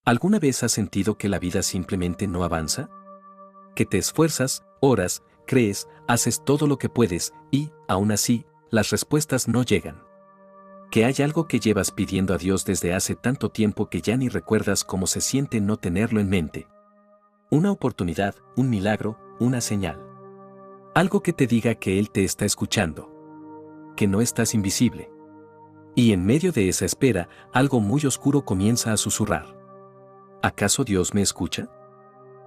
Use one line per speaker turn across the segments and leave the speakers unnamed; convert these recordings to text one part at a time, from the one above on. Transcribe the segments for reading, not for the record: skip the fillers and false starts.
¿Alguna vez has sentido que la vida simplemente no avanza? Que te esfuerzas, oras, crees, haces todo lo que puedes y, aún así, las respuestas no llegan. Que hay algo que llevas pidiendo a Dios desde hace tanto tiempo que ya ni recuerdas cómo se siente no tenerlo en mente. Una oportunidad, un milagro, una señal. Algo que te diga que Él te está escuchando. Que no estás invisible. Y en medio de esa espera, algo muy oscuro comienza a susurrar. ¿Acaso Dios me escucha?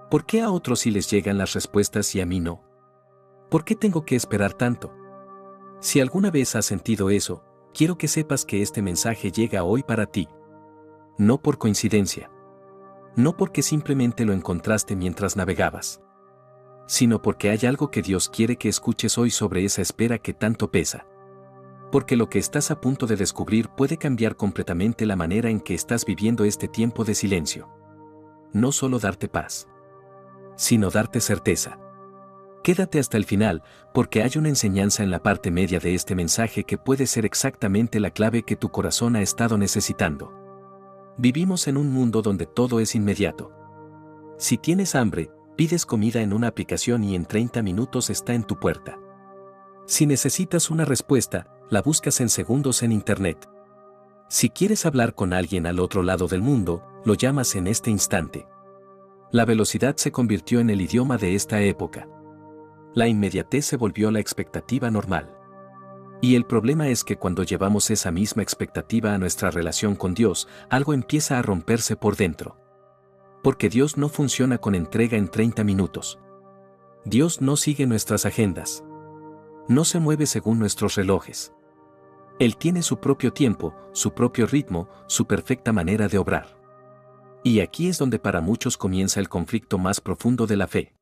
¿Por qué a otros sí les llegan las respuestas y a mí no? ¿Por qué tengo que esperar tanto? Si alguna vez has sentido eso, quiero que sepas que este mensaje llega hoy para ti. No por coincidencia. No porque simplemente lo encontraste mientras navegabas. Sino porque hay algo que Dios quiere que escuches hoy sobre esa espera que tanto pesa. Porque lo que estás a punto de descubrir puede cambiar completamente la manera en que estás viviendo este tiempo de silencio. No solo darte paz, sino darte certeza. Quédate hasta el final, porque hay una enseñanza en la parte media de este mensaje que puede ser exactamente la clave que tu corazón ha estado necesitando. Vivimos en un mundo donde todo es inmediato. Si tienes hambre, pides comida en una aplicación y en 30 minutos está en tu puerta. Si necesitas una respuesta, la buscas en segundos en Internet. Si quieres hablar con alguien al otro lado del mundo, lo llamas en este instante. La velocidad se convirtió en el idioma de esta época. La inmediatez se volvió la expectativa normal. Y el problema es que cuando llevamos esa misma expectativa a nuestra relación con Dios, algo empieza a romperse por dentro. Porque Dios no funciona con entrega en 30 minutos. Dios no sigue nuestras agendas. No se mueve según nuestros relojes. Él tiene su propio tiempo, su propio ritmo, su perfecta manera de obrar. Y aquí es donde para muchos comienza el conflicto más profundo de la fe.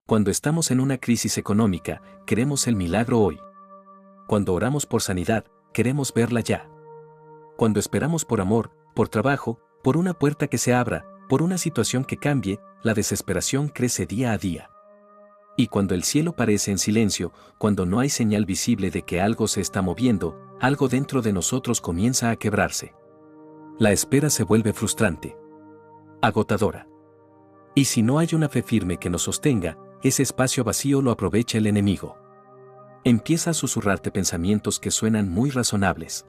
Cuando estamos en una crisis económica, queremos el milagro hoy. Cuando oramos por sanidad, queremos verla ya. Cuando esperamos por amor, por trabajo, por una puerta que se abra, por una situación que cambie, la desesperación crece día a día. Y cuando el cielo parece en silencio, cuando no hay señal visible de que algo se está moviendo, algo dentro de nosotros comienza a quebrarse. La espera se vuelve frustrante, agotadora. Y si no hay una fe firme que nos sostenga, ese espacio vacío lo aprovecha el enemigo. Empieza a susurrarte pensamientos que suenan muy razonables.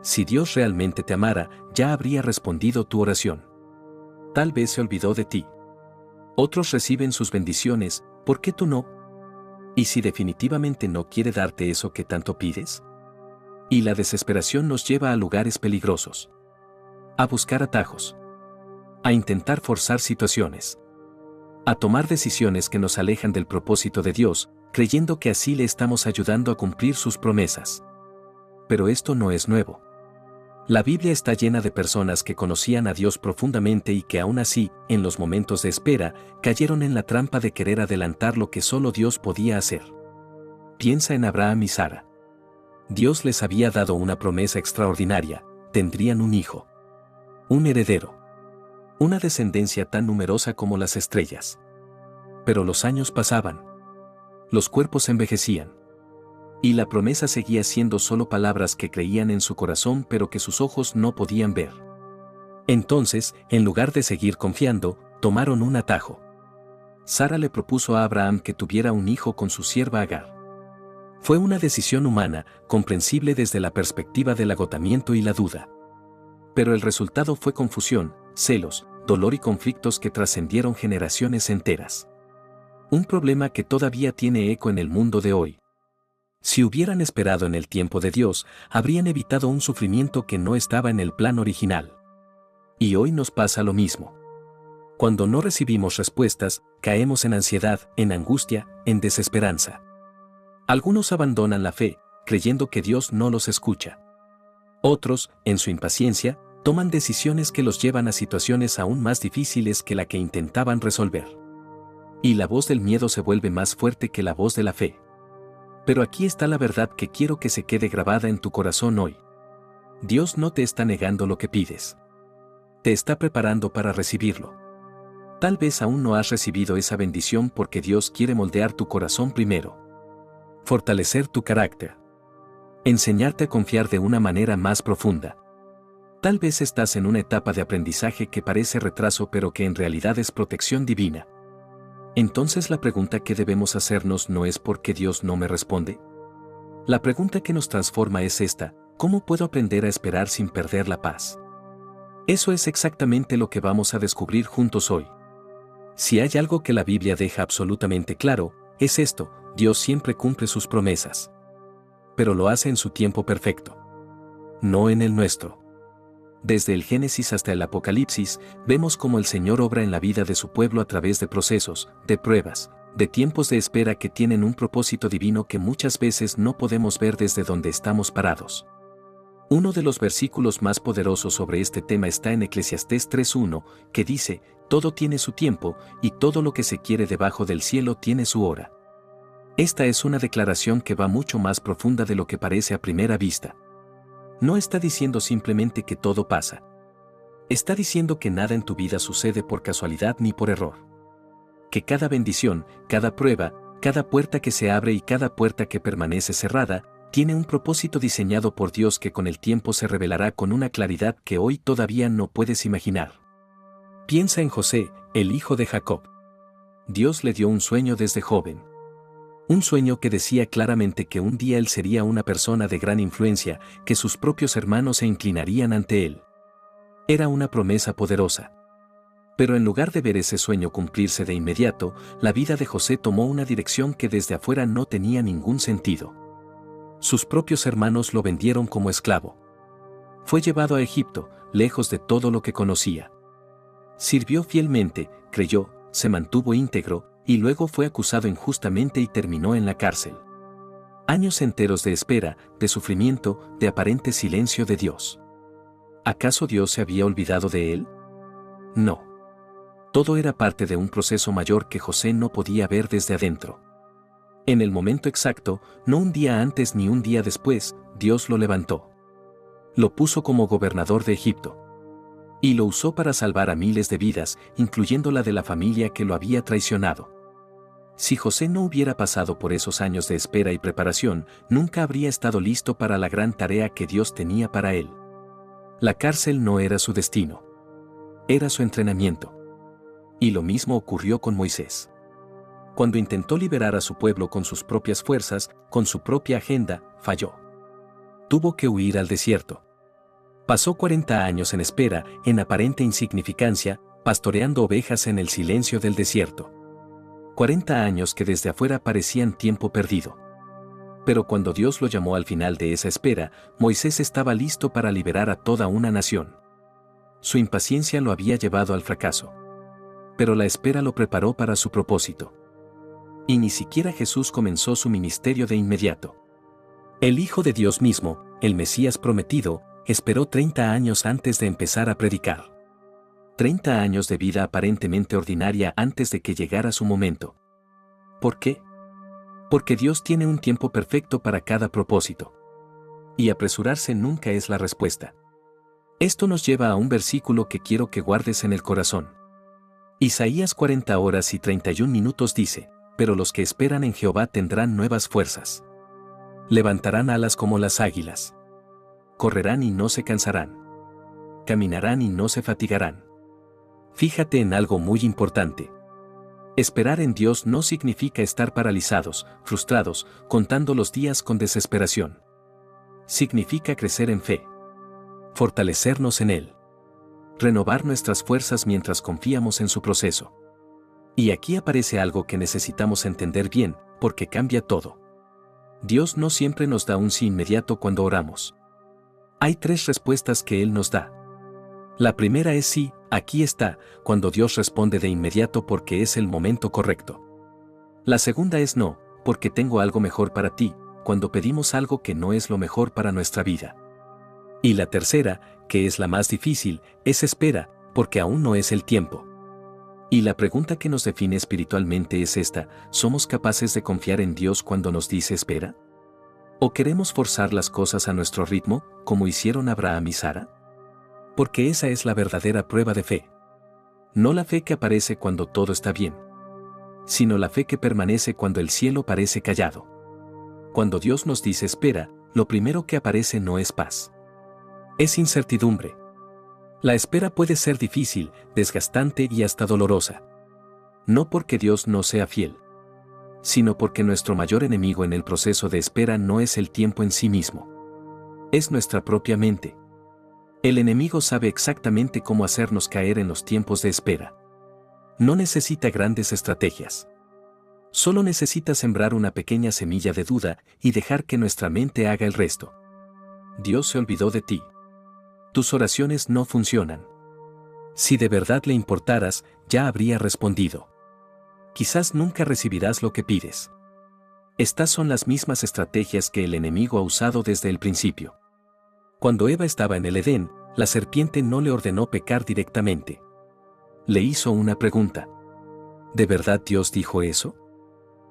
Si Dios realmente te amara, ya habría respondido tu oración. Tal vez se olvidó de ti. Otros reciben sus bendiciones, ¿por qué tú no? ¿Y si definitivamente no quiere darte eso que tanto pides? Y la desesperación nos lleva a lugares peligrosos. A buscar atajos. A intentar forzar situaciones. A tomar decisiones que nos alejan del propósito de Dios, creyendo que así le estamos ayudando a cumplir sus promesas. Pero esto no es nuevo. La Biblia está llena de personas que conocían a Dios profundamente y que aún así, en los momentos de espera, cayeron en la trampa de querer adelantar lo que solo Dios podía hacer. Piensa en Abraham y Sara. Dios les había dado una promesa extraordinaria: tendrían un hijo. Un heredero. Una descendencia tan numerosa como las estrellas. Pero los años pasaban. Los cuerpos envejecían. Y la promesa seguía siendo solo palabras que creían en su corazón pero que sus ojos no podían ver. Entonces, en lugar de seguir confiando, tomaron un atajo. Sara le propuso a Abraham que tuviera un hijo con su sierva Agar. Fue una decisión humana, comprensible desde la perspectiva del agotamiento y la duda. Pero el resultado fue confusión, celos, dolor y conflictos que trascendieron generaciones enteras. Un problema que todavía tiene eco en el mundo de hoy. Si hubieran esperado en el tiempo de Dios, habrían evitado un sufrimiento que no estaba en el plan original. Y hoy nos pasa lo mismo. Cuando no recibimos respuestas, caemos en ansiedad, en angustia, en desesperanza. Algunos abandonan la fe, creyendo que Dios no los escucha. Otros, en su impaciencia, toman decisiones que los llevan a situaciones aún más difíciles que la que intentaban resolver. Y la voz del miedo se vuelve más fuerte que la voz de la fe. Pero aquí está la verdad que quiero que se quede grabada en tu corazón hoy. Dios no te está negando lo que pides. Te está preparando para recibirlo. Tal vez aún no has recibido esa bendición porque Dios quiere moldear tu corazón primero. Fortalecer tu carácter. Enseñarte a confiar de una manera más profunda. Tal vez estás en una etapa de aprendizaje que parece retraso pero que en realidad es protección divina. Entonces la pregunta que debemos hacernos no es ¿por qué Dios no me responde? La pregunta que nos transforma es esta: ¿cómo puedo aprender a esperar sin perder la paz? Eso es exactamente lo que vamos a descubrir juntos hoy. Si hay algo que la Biblia deja absolutamente claro, es esto: Dios siempre cumple sus promesas. Pero lo hace en su tiempo perfecto. No en el nuestro. Desde el Génesis hasta el Apocalipsis, vemos cómo el Señor obra en la vida de su pueblo a través de procesos, de pruebas, de tiempos de espera que tienen un propósito divino que muchas veces no podemos ver desde donde estamos parados. Uno de los versículos más poderosos sobre este tema está en Eclesiastés 3:1, que dice: todo tiene su tiempo, y todo lo que se quiere debajo del cielo tiene su hora. Esta es una declaración que va mucho más profunda de lo que parece a primera vista. No está diciendo simplemente que todo pasa. Está diciendo que nada en tu vida sucede por casualidad ni por error. Que cada bendición, cada prueba, cada puerta que se abre y cada puerta que permanece cerrada, tiene un propósito diseñado por Dios que con el tiempo se revelará con una claridad que hoy todavía no puedes imaginar. Piensa en José, el hijo de Jacob. Dios le dio un sueño desde joven. Un sueño que decía claramente que un día él sería una persona de gran influencia, que sus propios hermanos se inclinarían ante él. Era una promesa poderosa. Pero en lugar de ver ese sueño cumplirse de inmediato, la vida de José tomó una dirección que desde afuera no tenía ningún sentido. Sus propios hermanos lo vendieron como esclavo. Fue llevado a Egipto, lejos de todo lo que conocía. Sirvió fielmente, creyó, se mantuvo íntegro, y luego fue acusado injustamente y terminó en la cárcel. Años enteros de espera, de sufrimiento, de aparente silencio de Dios. ¿Acaso Dios se había olvidado de él? No. Todo era parte de un proceso mayor que José no podía ver desde adentro. En el momento exacto, no un día antes ni un día después, Dios lo levantó. Lo puso como gobernador de Egipto. Y lo usó para salvar a miles de vidas, incluyendo la de la familia que lo había traicionado. Si José no hubiera pasado por esos años de espera y preparación, nunca habría estado listo para la gran tarea que Dios tenía para él. La cárcel no era su destino. Era su entrenamiento. Y lo mismo ocurrió con Moisés. Cuando intentó liberar a su pueblo con sus propias fuerzas, con su propia agenda, falló. Tuvo que huir al desierto. Pasó 40 años en espera, en aparente insignificancia, pastoreando ovejas en el silencio del desierto. 40 años que desde afuera parecían tiempo perdido. Pero cuando Dios lo llamó al final de esa espera, Moisés estaba listo para liberar a toda una nación. Su impaciencia lo había llevado al fracaso. Pero la espera lo preparó para su propósito. Y ni siquiera Jesús comenzó su ministerio de inmediato. El Hijo de Dios mismo, el Mesías prometido, esperó 30 años antes de empezar a predicar. 30 años de vida aparentemente ordinaria antes de que llegara su momento. ¿Por qué? Porque Dios tiene un tiempo perfecto para cada propósito. Y apresurarse nunca es la respuesta. Esto nos lleva a un versículo que quiero que guardes en el corazón. Isaías 40 horas y 31 minutos dice: pero los que esperan en Jehová tendrán nuevas fuerzas. Levantarán alas como las águilas. Correrán y no se cansarán. Caminarán y no se fatigarán. Fíjate en algo muy importante. Esperar en Dios no significa estar paralizados, frustrados, contando los días con desesperación. Significa crecer en fe. Fortalecernos en Él. Renovar nuestras fuerzas mientras confiamos en su proceso. Y aquí aparece algo que necesitamos entender bien, porque cambia todo. Dios no siempre nos da un sí inmediato cuando oramos. Hay 3 respuestas que Él nos da. La primera es sí, aquí está, cuando Dios responde de inmediato porque es el momento correcto. La segunda es no, porque tengo algo mejor para ti, cuando pedimos algo que no es lo mejor para nuestra vida. Y la tercera, que es la más difícil, es espera, porque aún no es el tiempo. Y la pregunta que nos define espiritualmente es esta: ¿somos capaces de confiar en Dios cuando nos dice espera? ¿O queremos forzar las cosas a nuestro ritmo, como hicieron Abraham y Sara? Porque esa es la verdadera prueba de fe. No la fe que aparece cuando todo está bien, sino la fe que permanece cuando el cielo parece callado. Cuando Dios nos dice espera, lo primero que aparece no es paz. Es incertidumbre. La espera puede ser difícil, desgastante y hasta dolorosa. No porque Dios no sea fiel, sino porque nuestro mayor enemigo en el proceso de espera no es el tiempo en sí mismo. Es nuestra propia mente. El enemigo sabe exactamente cómo hacernos caer en los tiempos de espera. No necesita grandes estrategias. Solo necesita sembrar una pequeña semilla de duda y dejar que nuestra mente haga el resto. Dios se olvidó de ti. Tus oraciones no funcionan. Si de verdad le importaras, ya habría respondido. Quizás nunca recibirás lo que pides. Estas son las mismas estrategias que el enemigo ha usado desde el principio. Cuando Eva estaba en el Edén, la serpiente no le ordenó pecar directamente. Le hizo una pregunta. ¿De verdad Dios dijo eso?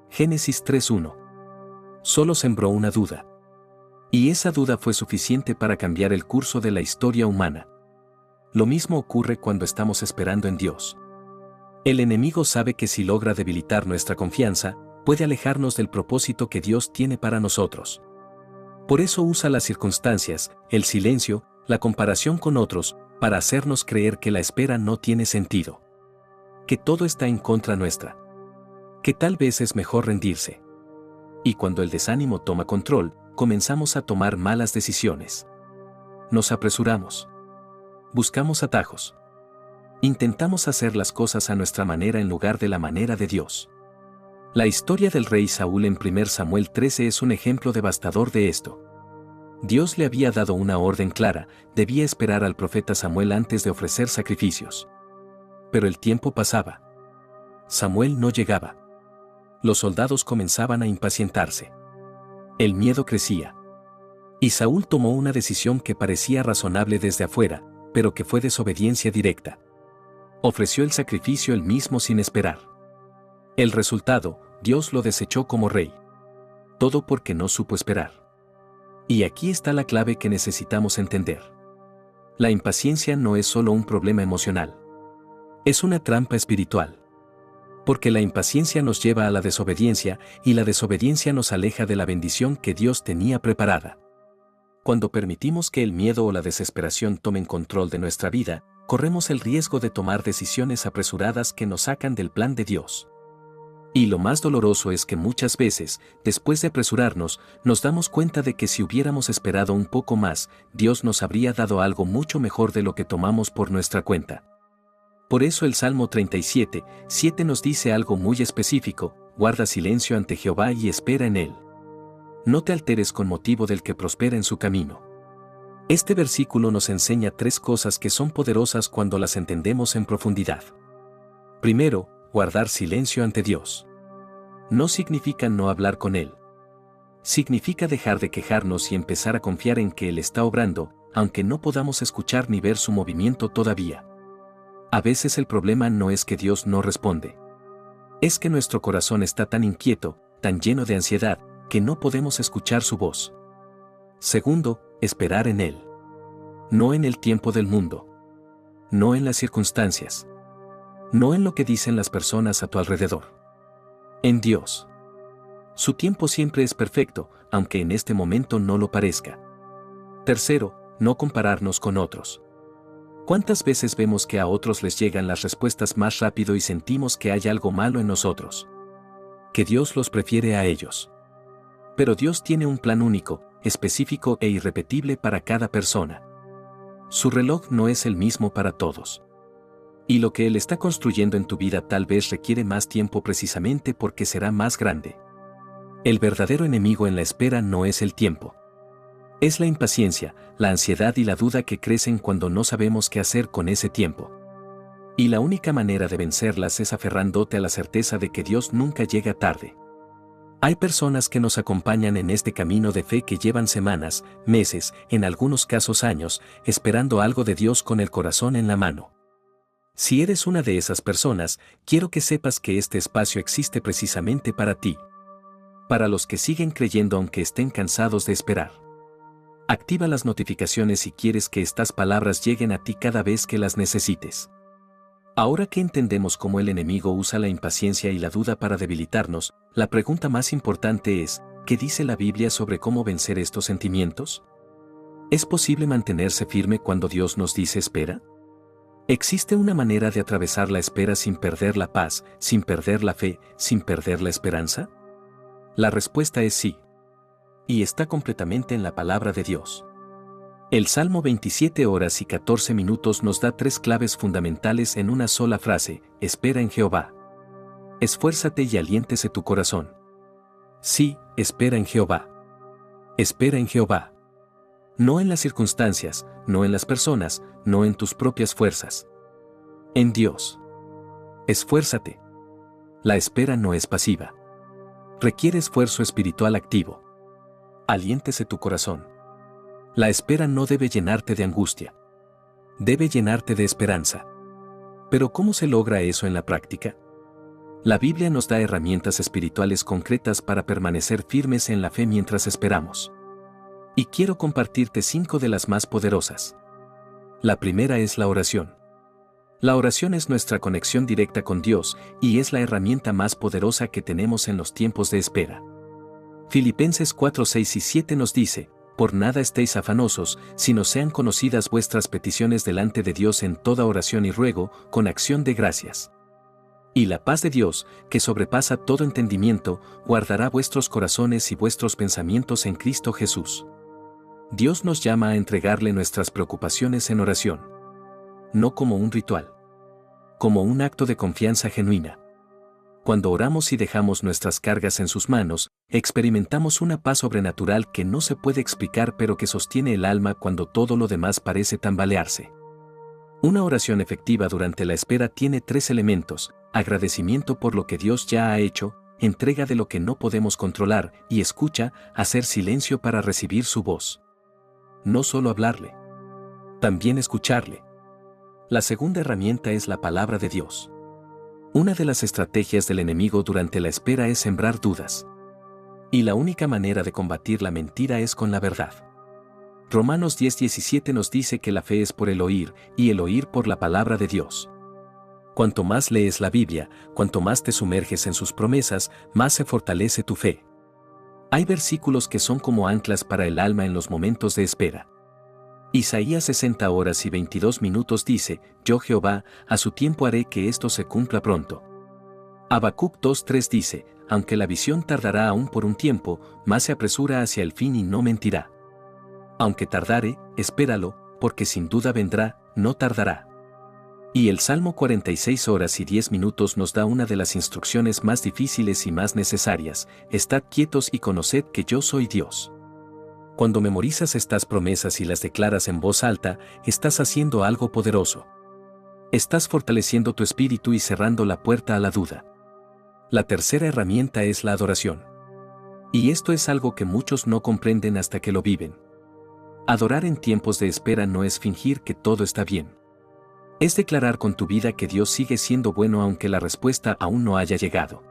Génesis 3:1. Solo sembró una duda. Y esa duda fue suficiente para cambiar el curso de la historia humana. Lo mismo ocurre cuando estamos esperando en Dios. El enemigo sabe que si logra debilitar nuestra confianza, puede alejarnos del propósito que Dios tiene para nosotros. Por eso usa las circunstancias, el silencio, la comparación con otros, para hacernos creer que la espera no tiene sentido. Que todo está en contra nuestra. Que tal vez es mejor rendirse. Y cuando el desánimo toma control, comenzamos a tomar malas decisiones. Nos apresuramos. Buscamos atajos. Intentamos hacer las cosas a nuestra manera en lugar de la manera de Dios. La historia del rey Saúl en 1 Samuel 13 es un ejemplo devastador de esto. Dios le había dado una orden clara, debía esperar al profeta Samuel antes de ofrecer sacrificios. Pero el tiempo pasaba. Samuel no llegaba. Los soldados comenzaban a impacientarse. El miedo crecía. Y Saúl tomó una decisión que parecía razonable desde afuera, pero que fue desobediencia directa. Ofreció el sacrificio él mismo sin esperar. El resultado, Dios lo desechó como rey. Todo porque no supo esperar. Y aquí está la clave que necesitamos entender. La impaciencia no es solo un problema emocional. Es una trampa espiritual. Porque la impaciencia nos lleva a la desobediencia, y la desobediencia nos aleja de la bendición que Dios tenía preparada. Cuando permitimos que el miedo o la desesperación tomen control de nuestra vida, corremos el riesgo de tomar decisiones apresuradas que nos sacan del plan de Dios. Y lo más doloroso es que muchas veces, después de apresurarnos, nos damos cuenta de que si hubiéramos esperado un poco más, Dios nos habría dado algo mucho mejor de lo que tomamos por nuestra cuenta. Por eso el Salmo 37:7 nos dice algo muy específico: guarda silencio ante Jehová y espera en él. No te alteres con motivo del que prospera en su camino. Este versículo nos enseña tres cosas que son poderosas cuando las entendemos en profundidad. Primero, guardar silencio ante Dios. No significa no hablar con Él. Significa dejar de quejarnos y empezar a confiar en que Él está obrando, aunque no podamos escuchar ni ver su movimiento todavía. A veces el problema no es que Dios no responde. Es que nuestro corazón está tan inquieto, tan lleno de ansiedad, que no podemos escuchar su voz. Segundo, esperar en Él. No en el tiempo del mundo. No en las circunstancias. No en lo que dicen las personas a tu alrededor. En Dios. Su tiempo siempre es perfecto, aunque en este momento no lo parezca. Tercero, no compararnos con otros. ¿Cuántas veces vemos que a otros les llegan las respuestas más rápido y sentimos que hay algo malo en nosotros? Que Dios los prefiere a ellos. Pero Dios tiene un plan único, específico e irrepetible para cada persona. Su reloj no es el mismo para todos. Y lo que Él está construyendo en tu vida tal vez requiere más tiempo precisamente porque será más grande. El verdadero enemigo en la espera no es el tiempo. Es la impaciencia, la ansiedad y la duda que crecen cuando no sabemos qué hacer con ese tiempo. Y la única manera de vencerlas es aferrándote a la certeza de que Dios nunca llega tarde. Hay personas que nos acompañan en este camino de fe que llevan semanas, meses, en algunos casos años, esperando algo de Dios con el corazón en la mano. Si eres una de esas personas, quiero que sepas que este espacio existe precisamente para ti. Para los que siguen creyendo aunque estén cansados de esperar. Activa las notificaciones si quieres que estas palabras lleguen a ti cada vez que las necesites. Ahora que entendemos cómo el enemigo usa la impaciencia y la duda para debilitarnos, la pregunta más importante es, ¿qué dice la Biblia sobre cómo vencer estos sentimientos? ¿Es posible mantenerse firme cuando Dios nos dice espera? ¿Existe una manera de atravesar la espera sin perder la paz, sin perder la fe, sin perder la esperanza? La respuesta es sí. Y está completamente en la palabra de Dios. El Salmo 27 horas y 14 minutos nos da 3 claves fundamentales en una sola frase: espera en Jehová. Esfuérzate y aliéntese tu corazón. Sí, espera en Jehová. Espera en Jehová. No en las circunstancias, no en las personas, no en tus propias fuerzas. En Dios. Esfuérzate. La espera no es pasiva. Requiere esfuerzo espiritual activo. Aliéntese tu corazón. La espera no debe llenarte de angustia. Debe llenarte de esperanza. Pero ¿cómo se logra eso en la práctica? La Biblia nos da herramientas espirituales concretas para permanecer firmes en la fe mientras esperamos. Y quiero compartirte 5 de las más poderosas. La primera es la oración. La oración es nuestra conexión directa con Dios y es la herramienta más poderosa que tenemos en los tiempos de espera. Filipenses 4, 6 y 7 nos dice: por nada estéis afanosos, sino sean conocidas vuestras peticiones delante de Dios en toda oración y ruego, con acción de gracias. Y la paz de Dios, que sobrepasa todo entendimiento, guardará vuestros corazones y vuestros pensamientos en Cristo Jesús. Dios nos llama a entregarle nuestras preocupaciones en oración. No como un ritual. Como un acto de confianza genuina. Cuando oramos y dejamos nuestras cargas en sus manos, experimentamos una paz sobrenatural que no se puede explicar pero que sostiene el alma cuando todo lo demás parece tambalearse. Una oración efectiva durante la espera tiene 3 elementos: agradecimiento por lo que Dios ya ha hecho, entrega de lo que no podemos controlar y escucha, hacer silencio para recibir su voz. No solo hablarle, también escucharle. La segunda herramienta es la palabra de Dios. Una de las estrategias del enemigo durante la espera es sembrar dudas. Y la única manera de combatir la mentira es con la verdad. Romanos 10:17 nos dice que la fe es por el oír, y el oír por la palabra de Dios. Cuanto más lees la Biblia, cuanto más te sumerges en sus promesas, más se fortalece tu fe. Hay versículos que son como anclas para el alma en los momentos de espera. Isaías 60 horas y 22 minutos dice: yo Jehová, a su tiempo haré que esto se cumpla pronto. Habacuc 2:3 dice: aunque la visión tardará aún por un tiempo, más se apresura hacia el fin y no mentirá. Aunque tardare, espéralo, porque sin duda vendrá, no tardará. Y el Salmo 46 horas y 10 minutos nos da una de las instrucciones más difíciles y más necesarias: estad quietos y conoced que yo soy Dios. Cuando memorizas estas promesas y las declaras en voz alta, estás haciendo algo poderoso. Estás fortaleciendo tu espíritu y cerrando la puerta a la duda. La tercera herramienta es la adoración. Y esto es algo que muchos no comprenden hasta que lo viven. Adorar en tiempos de espera no es fingir que todo está bien. Es declarar con tu vida que Dios sigue siendo bueno aunque la respuesta aún no haya llegado.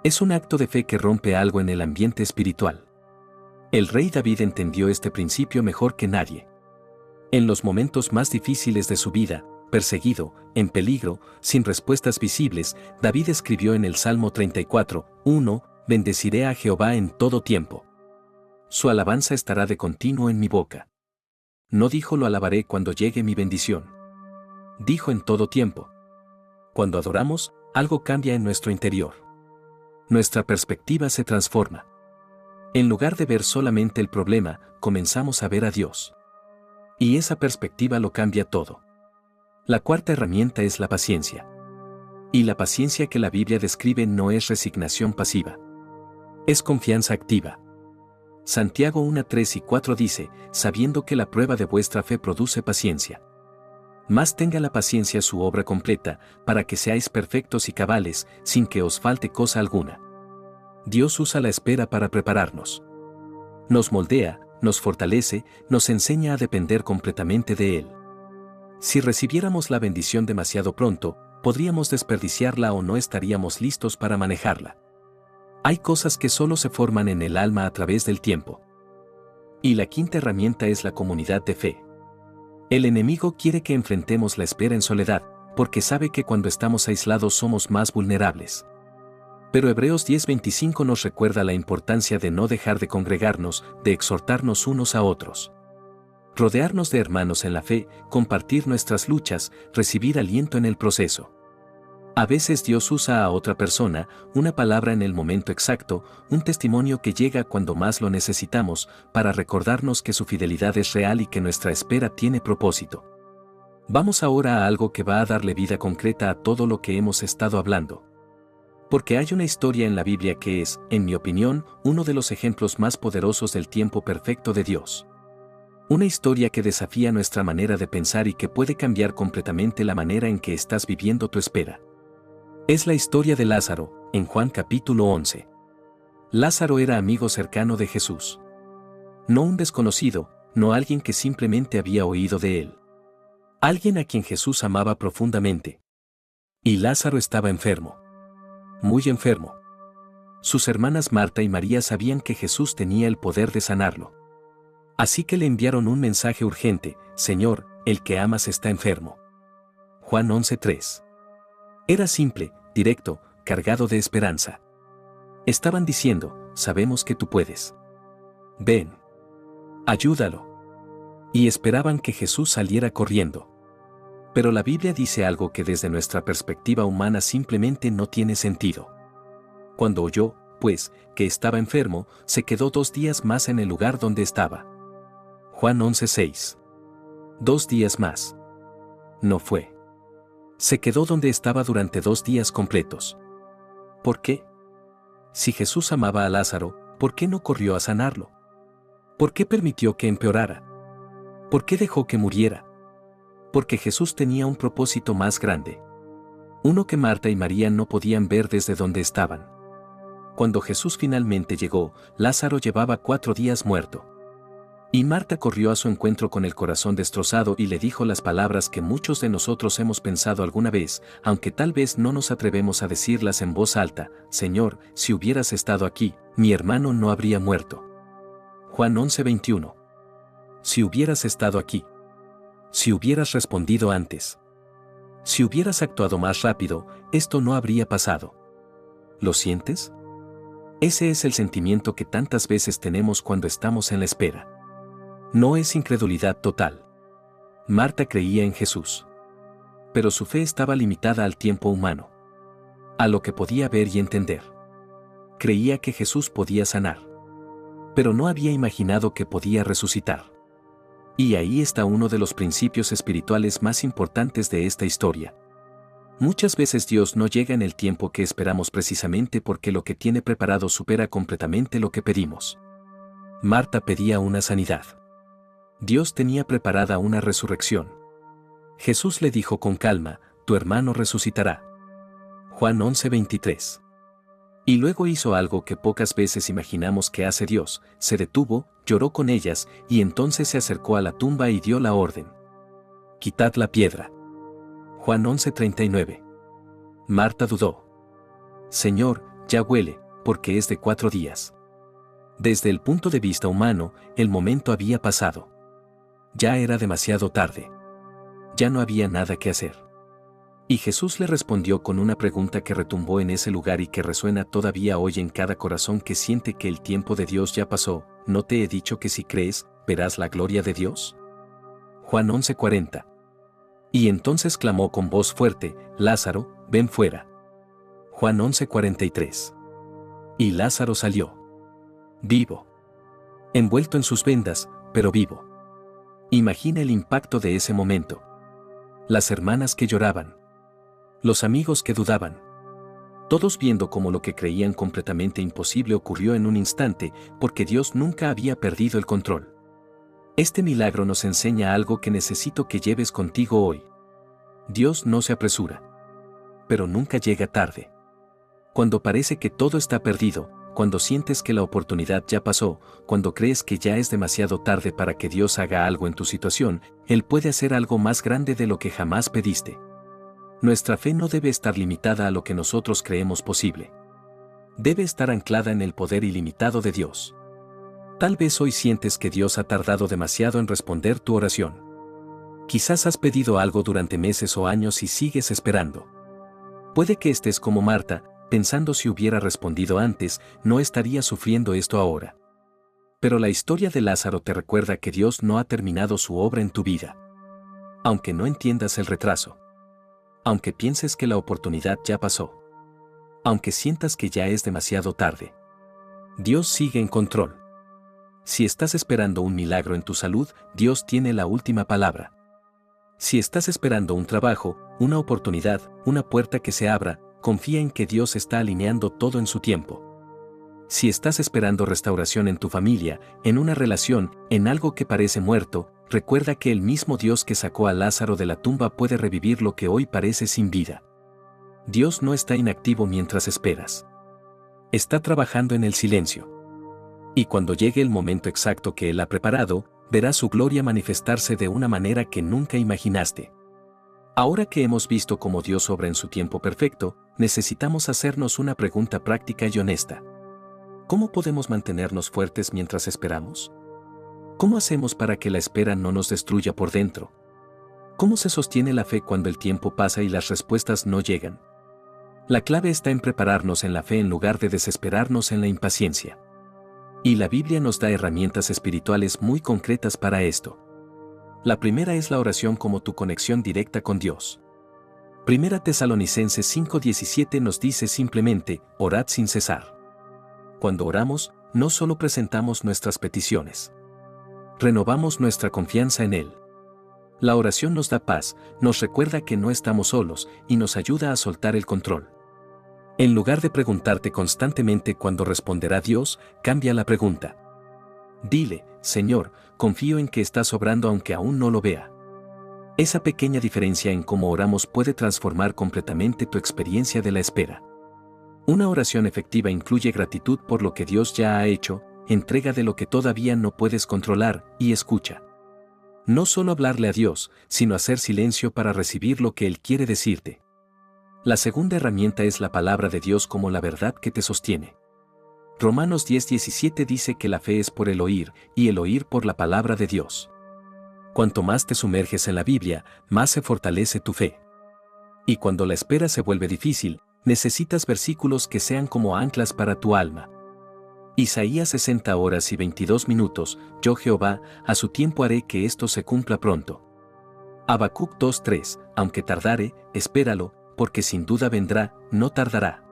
Es un acto de fe que rompe algo en el ambiente espiritual. El rey David entendió este principio mejor que nadie. En los momentos más difíciles de su vida, perseguido, en peligro, sin respuestas visibles, David escribió en el Salmo 34, 1: bendeciré a Jehová en todo tiempo. Su alabanza estará de continuo en mi boca. No dijo lo alabaré cuando llegue mi bendición. Dijo en todo tiempo. Cuando adoramos, algo cambia en nuestro interior. Nuestra perspectiva se transforma. En lugar de ver solamente el problema, comenzamos a ver a Dios. Y esa perspectiva lo cambia todo. La cuarta herramienta es la paciencia. Y la paciencia que la Biblia describe no es resignación pasiva. Es confianza activa. Santiago 1, 3 y 4 dice: sabiendo que la prueba de vuestra fe produce paciencia. Mas tenga la paciencia su obra completa, para que seáis perfectos y cabales, sin que os falte cosa alguna. Dios usa la espera para prepararnos. Nos moldea, nos fortalece, nos enseña a depender completamente de Él. Si recibiéramos la bendición demasiado pronto, podríamos desperdiciarla o no estaríamos listos para manejarla. Hay cosas que solo se forman en el alma a través del tiempo. Y la quinta herramienta es la comunidad de fe. El enemigo quiere que enfrentemos la espera en soledad, porque sabe que cuando estamos aislados somos más vulnerables. Pero Hebreos 10:25 nos recuerda la importancia de no dejar de congregarnos, de exhortarnos unos a otros. rodearnos de hermanos en la fe, compartir nuestras luchas, recibir aliento en el proceso. A veces Dios usa a otra persona, una palabra en el momento exacto, un testimonio que llega cuando más lo necesitamos, para recordarnos que su fidelidad es real y que nuestra espera tiene propósito. Vamos ahora a algo que va a darle vida concreta a todo lo que hemos estado hablando. Porque hay una historia en la Biblia que es, en mi opinión, uno de los ejemplos más poderosos del tiempo perfecto de Dios. Una historia que desafía nuestra manera de pensar y que puede cambiar completamente la manera en que estás viviendo tu espera. Es la historia de Lázaro, en Juan capítulo 11. Lázaro era amigo cercano de Jesús. No un desconocido, no alguien que simplemente había oído de él. Alguien a quien Jesús amaba profundamente. Y Lázaro estaba enfermo. Muy enfermo. Sus hermanas Marta y María sabían que Jesús tenía el poder de sanarlo. Así que le enviaron un mensaje urgente: Señor, el que amas está enfermo. Juan 11:3. Era simple, directo, cargado de esperanza. Estaban diciendo: sabemos que tú puedes. Ven. Ayúdalo. Y esperaban que Jesús saliera corriendo. Pero la Biblia dice algo que desde nuestra perspectiva humana simplemente no tiene sentido. Cuando oyó, pues, que estaba enfermo, se quedó 2 días más en el lugar donde estaba. Juan 11:6. 2 días más. No fue. Se quedó donde estaba durante 2 días completos. ¿Por qué? Si Jesús amaba a Lázaro, ¿por qué no corrió a sanarlo? ¿Por qué permitió que empeorara? ¿Por qué dejó que muriera? Porque Jesús tenía un propósito más grande. Uno que Marta y María no podían ver desde donde estaban. Cuando Jesús finalmente llegó, Lázaro llevaba 4 días muerto. Y Marta corrió a su encuentro con el corazón destrozado y le dijo las palabras que muchos de nosotros hemos pensado alguna vez, aunque tal vez no nos atrevemos a decirlas en voz alta: Señor, si hubieras estado aquí, mi hermano no habría muerto. Juan 11:21. Si hubieras estado aquí. Si hubieras respondido antes. Si hubieras actuado más rápido, esto no habría pasado. ¿Lo sientes? Ese es el sentimiento que tantas veces tenemos cuando estamos en la espera. No es incredulidad total. Marta creía en Jesús. Pero su fe estaba limitada al tiempo humano. A lo que podía ver y entender. Creía que Jesús podía sanar. Pero no había imaginado que podía resucitar. Y ahí está uno de los principios espirituales más importantes de esta historia. Muchas veces Dios no llega en el tiempo que esperamos precisamente porque lo que tiene preparado supera completamente lo que pedimos. Marta pedía una sanidad. Dios tenía preparada una resurrección. Jesús le dijo con calma: tu hermano resucitará. Juan 11:23. Y luego hizo algo que pocas veces imaginamos que hace Dios: se detuvo, lloró con ellas, y entonces se acercó a la tumba y dio la orden: quitad la piedra. Juan 11:39. Marta dudó. Señor, ya huele, porque es de 4 días. Desde el punto de vista humano, el momento había pasado. Ya era demasiado tarde. Ya no había nada que hacer. Y Jesús le respondió con una pregunta que retumbó en ese lugar y que resuena todavía hoy en cada corazón que siente que el tiempo de Dios ya pasó: ¿no te he dicho que si crees, verás la gloria de Dios? Juan 11:40. Y entonces clamó con voz fuerte: Lázaro, ven fuera. Juan 11:43. Y Lázaro salió. Vivo. Envuelto en sus vendas, pero vivo. Imagina el impacto de ese momento. Las hermanas que lloraban. Los amigos que dudaban. Todos viendo cómo lo que creían completamente imposible ocurrió en un instante, porque Dios nunca había perdido el control. Este milagro nos enseña algo que necesito que lleves contigo hoy. Dios no se apresura. Pero nunca llega tarde. Cuando parece que todo está perdido, cuando sientes que la oportunidad ya pasó, cuando crees que ya es demasiado tarde para que Dios haga algo en tu situación, Él puede hacer algo más grande de lo que jamás pediste. Nuestra fe no debe estar limitada a lo que nosotros creemos posible. Debe estar anclada en el poder ilimitado de Dios. Tal vez hoy sientes que Dios ha tardado demasiado en responder tu oración. Quizás has pedido algo durante meses o años y sigues esperando. Puede que estés como Marta, pensando: si hubiera respondido antes, no estaría sufriendo esto ahora. Pero la historia de Lázaro te recuerda que Dios no ha terminado su obra en tu vida. Aunque no entiendas el retraso. Aunque pienses que la oportunidad ya pasó. Aunque sientas que ya es demasiado tarde. Dios sigue en control. Si estás esperando un milagro en tu salud, Dios tiene la última palabra. Si estás esperando un trabajo, una oportunidad, una puerta que se abra, confía en que Dios está alineando todo en su tiempo. Si estás esperando restauración en tu familia, en una relación, en algo que parece muerto, recuerda que el mismo Dios que sacó a Lázaro de la tumba puede revivir lo que hoy parece sin vida. Dios no está inactivo mientras esperas. Está trabajando en el silencio. Y cuando llegue el momento exacto que Él ha preparado, verás su gloria manifestarse de una manera que nunca imaginaste. Ahora que hemos visto cómo Dios obra en su tiempo perfecto, necesitamos hacernos una pregunta práctica y honesta. ¿Cómo podemos mantenernos fuertes mientras esperamos? ¿Cómo hacemos para que la espera no nos destruya por dentro? ¿Cómo se sostiene la fe cuando el tiempo pasa y las respuestas no llegan? La clave está en prepararnos en la fe en lugar de desesperarnos en la impaciencia. Y la Biblia nos da herramientas espirituales muy concretas para esto. La primera es la oración como tu conexión directa con Dios. Primera Tesalonicenses 5:17 nos dice simplemente, orad sin cesar. Cuando oramos, no solo presentamos nuestras peticiones. Renovamos nuestra confianza en Él. La oración nos da paz, nos recuerda que no estamos solos y nos ayuda a soltar el control. En lugar de preguntarte constantemente cuándo responderá Dios, cambia la pregunta. Dile, Señor, confío en que estás obrando aunque aún no lo vea. Esa pequeña diferencia en cómo oramos puede transformar completamente tu experiencia de la espera. Una oración efectiva incluye gratitud por lo que Dios ya ha hecho, entrega de lo que todavía no puedes controlar, y escucha. No solo hablarle a Dios, sino hacer silencio para recibir lo que Él quiere decirte. La segunda herramienta es la palabra de Dios como la verdad que te sostiene. Romanos 10:17 dice que la fe es por el oír, y el oír por la palabra de Dios. Cuanto más te sumerges en la Biblia, más se fortalece tu fe. Y cuando la espera se vuelve difícil, necesitas versículos que sean como anclas para tu alma. Isaías 60 horas y 22 minutos, yo Jehová, a su tiempo haré que esto se cumpla pronto. Habacuc 2:3, aunque tardare, espéralo, porque sin duda vendrá, no tardará.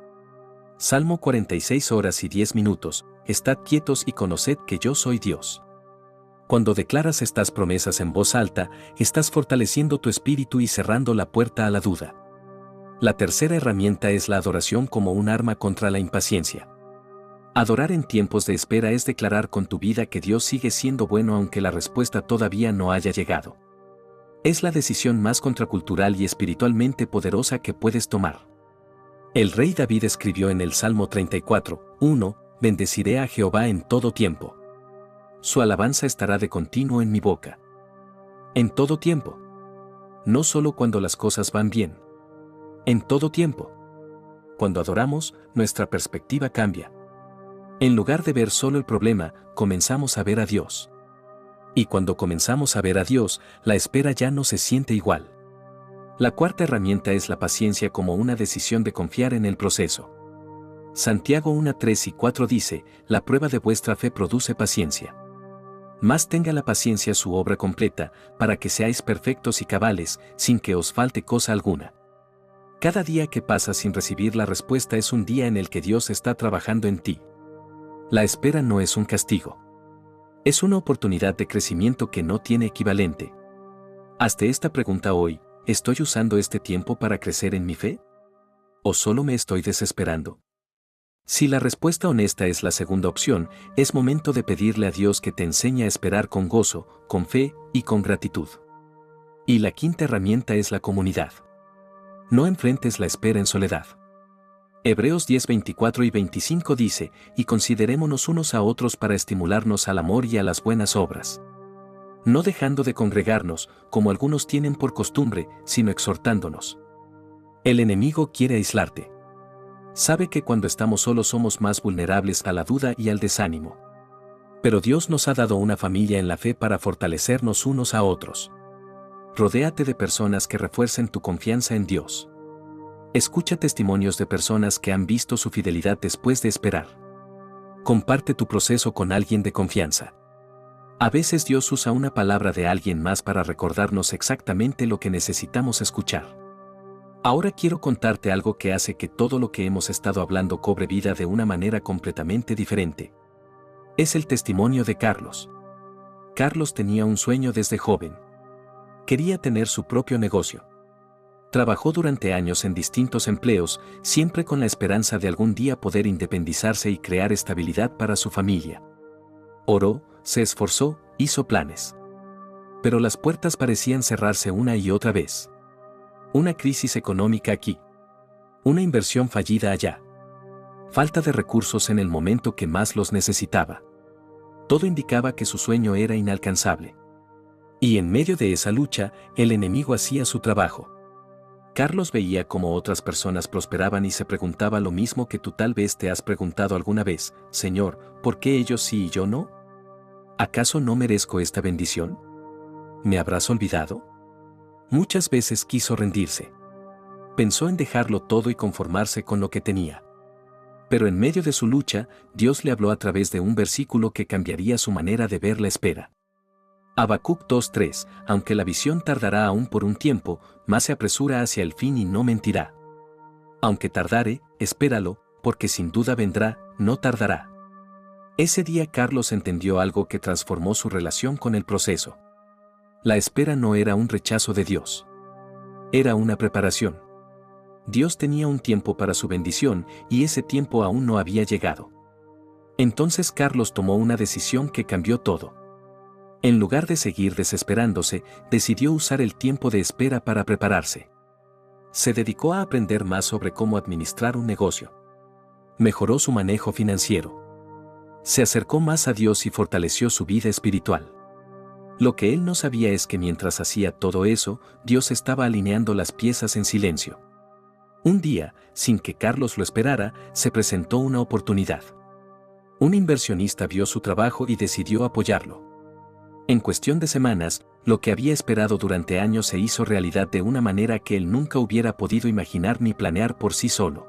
Salmo 46 horas y 10 minutos, estad quietos y conoced que yo soy Dios. Cuando declaras estas promesas en voz alta, estás fortaleciendo tu espíritu y cerrando la puerta a la duda. La tercera herramienta es la adoración como un arma contra la impaciencia. Adorar en tiempos de espera es declarar con tu vida que Dios sigue siendo bueno aunque la respuesta todavía no haya llegado. Es la decisión más contracultural y espiritualmente poderosa que puedes tomar. El rey David escribió en el Salmo 34:1, bendeciré a Jehová en todo tiempo. Su alabanza estará de continuo en mi boca. En todo tiempo. No solo cuando las cosas van bien. En todo tiempo. Cuando adoramos, nuestra perspectiva cambia. En lugar de ver solo el problema, comenzamos a ver a Dios. Y cuando comenzamos a ver a Dios, la espera ya no se siente igual. La cuarta herramienta es la paciencia como una decisión de confiar en el proceso. Santiago 1:3 y 4 dice, la prueba de vuestra fe produce paciencia. Mas tenga la paciencia su obra completa, para que seáis perfectos y cabales, sin que os falte cosa alguna. Cada día que pasa sin recibir la respuesta es un día en el que Dios está trabajando en ti. La espera no es un castigo. Es una oportunidad de crecimiento que no tiene equivalente. Hazte esta pregunta hoy, ¿estoy usando este tiempo para crecer en mi fe? ¿O solo me estoy desesperando? Si la respuesta honesta es la segunda opción, es momento de pedirle a Dios que te enseñe a esperar con gozo, con fe y con gratitud. Y la quinta herramienta es la comunidad. No enfrentes la espera en soledad. Hebreos 10:24 y 25 dice, y considerémonos unos a otros para estimularnos al amor y a las buenas obras. No dejando de congregarnos, como algunos tienen por costumbre, sino exhortándonos. El enemigo quiere aislarte. Sabe que cuando estamos solos somos más vulnerables a la duda y al desánimo. Pero Dios nos ha dado una familia en la fe para fortalecernos unos a otros. Rodéate de personas que refuercen tu confianza en Dios. Escucha testimonios de personas que han visto su fidelidad después de esperar. Comparte tu proceso con alguien de confianza. A veces Dios usa una palabra de alguien más para recordarnos exactamente lo que necesitamos escuchar. Ahora quiero contarte algo que hace que todo lo que hemos estado hablando cobre vida de una manera completamente diferente. Es el testimonio de Carlos. Carlos tenía un sueño desde joven. Quería tener su propio negocio. Trabajó durante años en distintos empleos, siempre con la esperanza de algún día poder independizarse y crear estabilidad para su familia. Oró, se esforzó, hizo planes. Pero las puertas parecían cerrarse una y otra vez. Una crisis económica aquí. Una inversión fallida allá. Falta de recursos en el momento que más los necesitaba. Todo indicaba que su sueño era inalcanzable. Y en medio de esa lucha, el enemigo hacía su trabajo. Carlos veía cómo otras personas prosperaban y se preguntaba lo mismo que tú tal vez te has preguntado alguna vez: Señor, ¿por qué ellos sí y yo no? ¿Acaso no merezco esta bendición? ¿Me habrás olvidado? Muchas veces quiso rendirse. Pensó en dejarlo todo y conformarse con lo que tenía. Pero en medio de su lucha, Dios le habló a través de un versículo que cambiaría su manera de ver la espera. Habacuc 2:3, aunque la visión tardará aún por un tiempo, más se apresura hacia el fin y no mentirá. Aunque tardare, espéralo, porque sin duda vendrá, no tardará. Ese día Carlos entendió algo que transformó su relación con el proceso. La espera no era un rechazo de Dios. Era una preparación. Dios tenía un tiempo para su bendición y ese tiempo aún no había llegado. Entonces Carlos tomó una decisión que cambió todo. En lugar de seguir desesperándose, decidió usar el tiempo de espera para prepararse. Se dedicó a aprender más sobre cómo administrar un negocio. Mejoró su manejo financiero. Se acercó más a Dios y fortaleció su vida espiritual. Lo que él no sabía es que mientras hacía todo eso, Dios estaba alineando las piezas en silencio. Un día, sin que Carlos lo esperara, se presentó una oportunidad. Un inversionista vio su trabajo y decidió apoyarlo. En cuestión de semanas, lo que había esperado durante años se hizo realidad de una manera que él nunca hubiera podido imaginar ni planear por sí solo.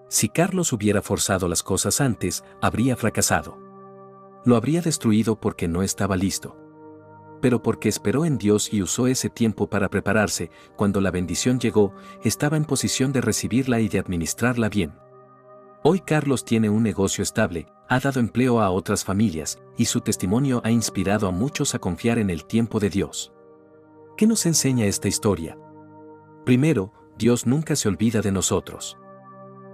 Si Carlos hubiera forzado las cosas antes, habría fracasado. Lo habría destruido porque no estaba listo. Pero porque esperó en Dios y usó ese tiempo para prepararse, cuando la bendición llegó, estaba en posición de recibirla y de administrarla bien. Hoy Carlos tiene un negocio estable, ha dado empleo a otras familias, y su testimonio ha inspirado a muchos a confiar en el tiempo de Dios. ¿Qué nos enseña esta historia? Primero, Dios nunca se olvida de nosotros.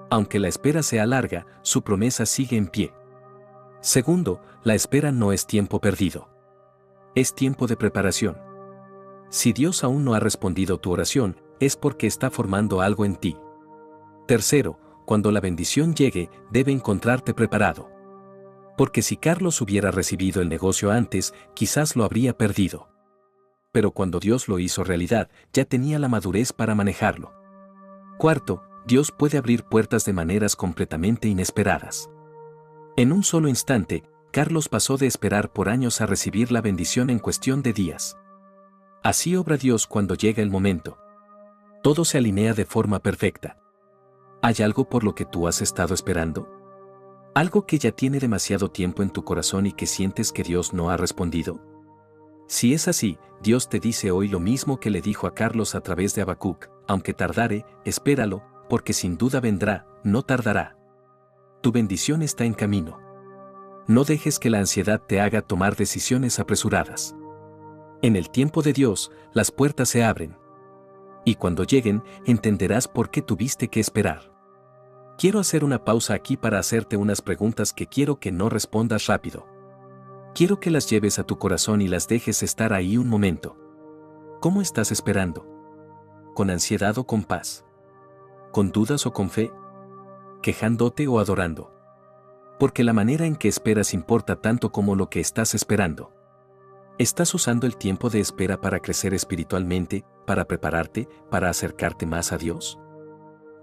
Aunque la espera sea larga, su promesa sigue en pie. Segundo, la espera no es tiempo perdido. Es tiempo de preparación. Si Dios aún no ha respondido tu oración, es porque está formando algo en ti. Tercero, cuando la bendición llegue, debe encontrarte preparado. Porque si Carlos hubiera recibido el negocio antes, quizás lo habría perdido. Pero cuando Dios lo hizo realidad, ya tenía la madurez para manejarlo. Cuarto, Dios puede abrir puertas de maneras completamente inesperadas. En un solo instante, Carlos pasó de esperar por años a recibir la bendición en cuestión de días. Así obra Dios cuando llega el momento. Todo se alinea de forma perfecta. ¿Hay algo por lo que tú has estado esperando? ¿Algo que ya tiene demasiado tiempo en tu corazón y que sientes que Dios no ha respondido? Si es así, Dios te dice hoy lo mismo que le dijo a Carlos a través de Habacuc: aunque tardare, espéralo, porque sin duda vendrá, no tardará. Tu bendición está en camino. No dejes que la ansiedad te haga tomar decisiones apresuradas. En el tiempo de Dios, las puertas se abren. Y cuando lleguen, entenderás por qué tuviste que esperar. Quiero hacer una pausa aquí para hacerte unas preguntas que quiero que no respondas rápido. Quiero que las lleves a tu corazón y las dejes estar ahí un momento. ¿Cómo estás esperando? ¿Con ansiedad o con paz? ¿Con dudas o con fe? ¿Quejándote o adorando? Porque la manera en que esperas importa tanto como lo que estás esperando. ¿Estás usando el tiempo de espera para crecer espiritualmente, para prepararte, para acercarte más a Dios?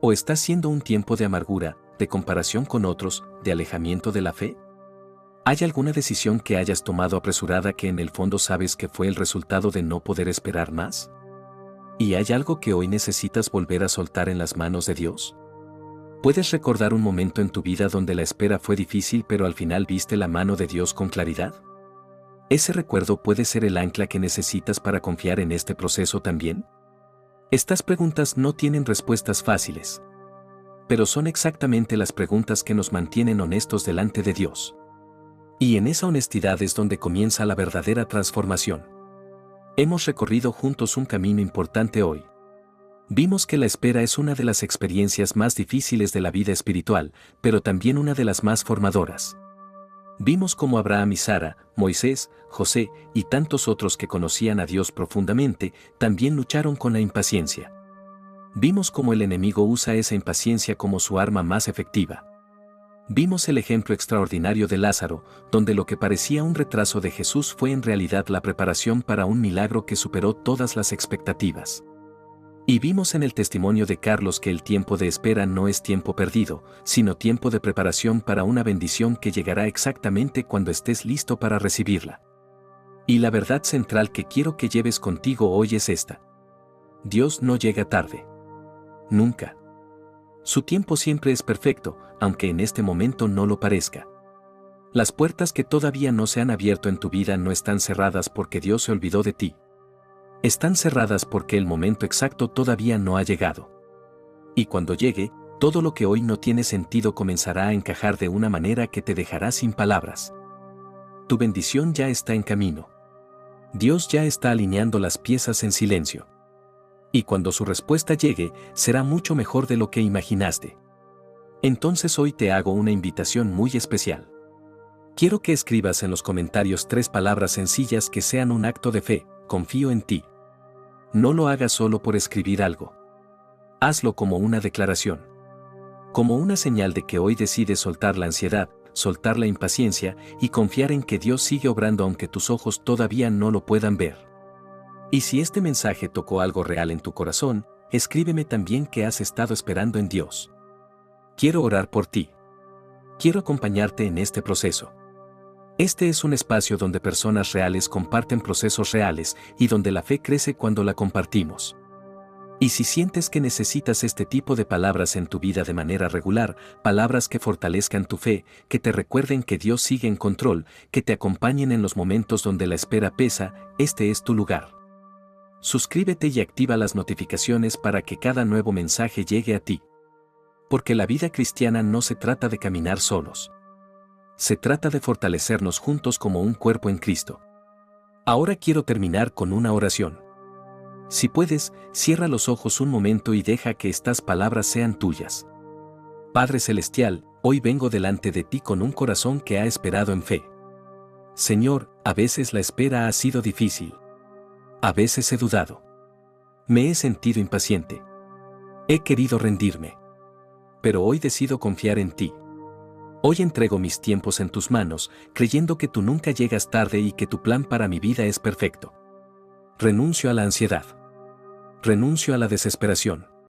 ¿O estás siendo un tiempo de amargura, de comparación con otros, de alejamiento de la fe? ¿Hay alguna decisión que hayas tomado apresurada que en el fondo sabes que fue el resultado de no poder esperar más? ¿Y hay algo que hoy necesitas volver a soltar en las manos de Dios? ¿Puedes recordar un momento en tu vida donde la espera fue difícil pero al final viste la mano de Dios con claridad? ¿Ese recuerdo puede ser el ancla que necesitas para confiar en este proceso también? Estas preguntas no tienen respuestas fáciles, pero son exactamente las preguntas que nos mantienen honestos delante de Dios. Y en esa honestidad es donde comienza la verdadera transformación. Hemos recorrido juntos un camino importante hoy. Vimos que la espera es una de las experiencias más difíciles de la vida espiritual, pero también una de las más formadoras. Vimos cómo Abraham y Sara, Moisés, José y tantos otros que conocían a Dios profundamente, también lucharon con la impaciencia. Vimos cómo el enemigo usa esa impaciencia como su arma más efectiva. Vimos el ejemplo extraordinario de Lázaro, donde lo que parecía un retraso de Jesús fue en realidad la preparación para un milagro que superó todas las expectativas. Y vimos en el testimonio de Carlos que el tiempo de espera no es tiempo perdido, sino tiempo de preparación para una bendición que llegará exactamente cuando estés listo para recibirla. Y la verdad central que quiero que lleves contigo hoy es esta. Dios no llega tarde. Nunca. Su tiempo siempre es perfecto, aunque en este momento no lo parezca. Las puertas que todavía no se han abierto en tu vida no están cerradas porque Dios se olvidó de ti. Están cerradas porque el momento exacto todavía no ha llegado. Y cuando llegue, todo lo que hoy no tiene sentido comenzará a encajar de una manera que te dejará sin palabras. Tu bendición ya está en camino. Dios ya está alineando las piezas en silencio. Y cuando su respuesta llegue, será mucho mejor de lo que imaginaste. Entonces hoy te hago una invitación muy especial. Quiero que escribas en los comentarios 3 palabras sencillas que sean un acto de fe: confío en ti. No lo hagas solo por escribir algo. Hazlo como una declaración. Como una señal de que hoy decides soltar la ansiedad, soltar la impaciencia y confiar en que Dios sigue obrando aunque tus ojos todavía no lo puedan ver. Y si este mensaje tocó algo real en tu corazón, escríbeme también que has estado esperando en Dios. Quiero orar por ti. Quiero acompañarte en este proceso. Este es un espacio donde personas reales comparten procesos reales y donde la fe crece cuando la compartimos. Y si sientes que necesitas este tipo de palabras en tu vida de manera regular, palabras que fortalezcan tu fe, que te recuerden que Dios sigue en control, que te acompañen en los momentos donde la espera pesa, este es tu lugar. Suscríbete y activa las notificaciones para que cada nuevo mensaje llegue a ti. Porque la vida cristiana no se trata de caminar solos. Se trata de fortalecernos juntos como un cuerpo en Cristo. Ahora quiero terminar con una oración. Si puedes, cierra los ojos un momento y deja que estas palabras sean tuyas. Padre Celestial, hoy vengo delante de ti con un corazón que ha esperado en fe. Señor, a veces la espera ha sido difícil. A veces he dudado. Me he sentido impaciente. He querido rendirme. Pero hoy decido confiar en ti. Hoy entrego mis tiempos en tus manos, creyendo que tú nunca llegas tarde y que tu plan para mi vida es perfecto. Renuncio a la ansiedad. Renuncio a la desesperación.